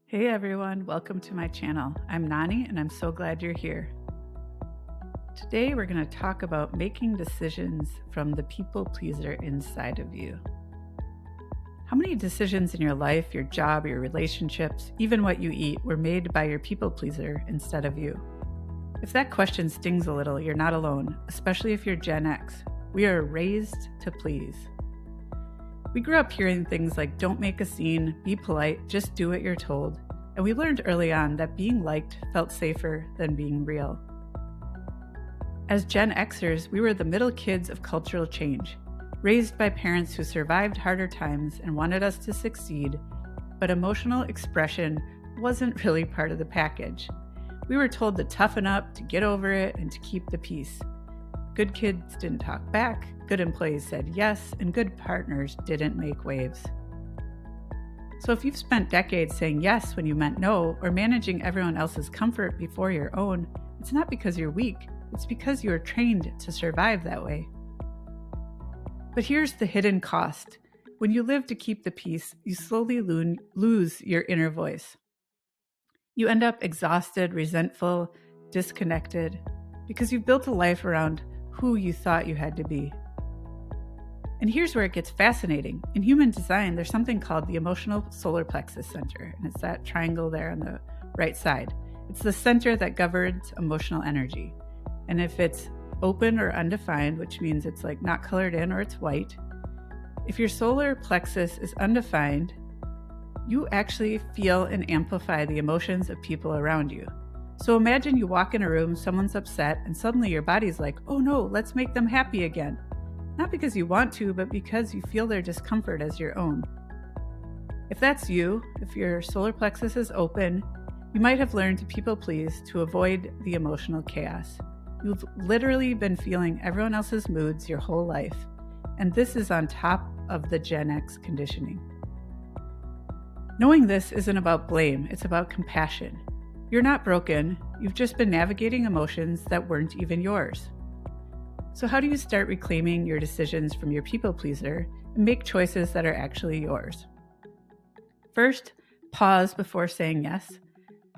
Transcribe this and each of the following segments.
Hey everyone, welcome to my channel. I'm Nani and I'm so glad you're here. Today we're going to talk about making decisions from the people pleaser inside of you. How many decisions in your life, your job, your relationships, even what you eat, were made by your people pleaser instead of you? If that question stings a little, you're not alone, especially if you're Gen X. We are raised to please. We grew up hearing things like, don't make a scene, be polite, just do what you're told. And we learned early on that being liked felt safer than being real. As Gen Xers, we were the middle kids of cultural change, raised by parents who survived harder times and wanted us to succeed, but emotional expression wasn't really part of the package. We were told to toughen up, to get over it, and to keep the peace. Good kids didn't talk back, good employees said yes, and good partners didn't make waves. So if you've spent decades saying yes when you meant no, or managing everyone else's comfort before your own, it's not because you're weak, it's because you were trained to survive that way. But here's the hidden cost. When you live to keep the peace, you slowly lose your inner voice. You end up exhausted, resentful, disconnected, because you've built a life around who you thought you had to be. And here's where it gets fascinating. In human design, there's something called the Emotional Solar Plexus Center, and it's that triangle there on the right side. It's the center that governs emotional energy. And if it's open or undefined, which means it's like not colored in or it's white, if your solar plexus is undefined, you actually feel and amplify the emotions of people around you. So imagine you walk in a room, someone's upset, and suddenly your body's like, oh no, let's make them happy again. Not because you want to, but because you feel their discomfort as your own. If that's you, if your solar plexus is open, you might have learned to people please to avoid the emotional chaos. You've literally been feeling everyone else's moods your whole life, and this is on top of the Gen X conditioning. Knowing this isn't about blame, it's about compassion. You're not broken, you've just been navigating emotions that weren't even yours. So how do you start reclaiming your decisions from your people pleaser and make choices that are actually yours? First, pause before saying yes.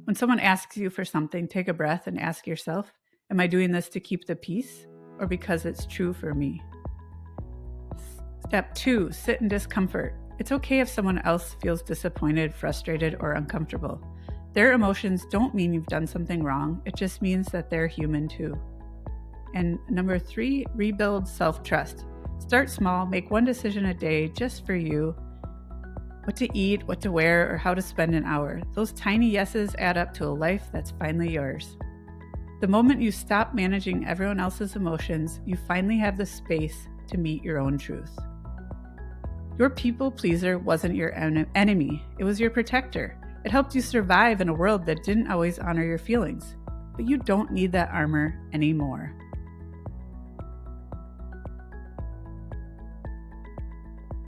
When someone asks you for something, take a breath and ask yourself, am I doing this to keep the peace or because it's true for me? Step 2, sit in discomfort. It's okay if someone else feels disappointed, frustrated, or uncomfortable. Their emotions don't mean you've done something wrong. It just means that they're human too. And number 3, rebuild self-trust. Start small, make one decision a day just for you. What to eat, what to wear, or how to spend an hour. Those tiny yeses add up to a life that's finally yours. The moment you stop managing everyone else's emotions, you finally have the space to meet your own truth. Your people pleaser wasn't your enemy, it was your protector. It helped you survive in a world that didn't always honor your feelings. But you don't need that armor anymore.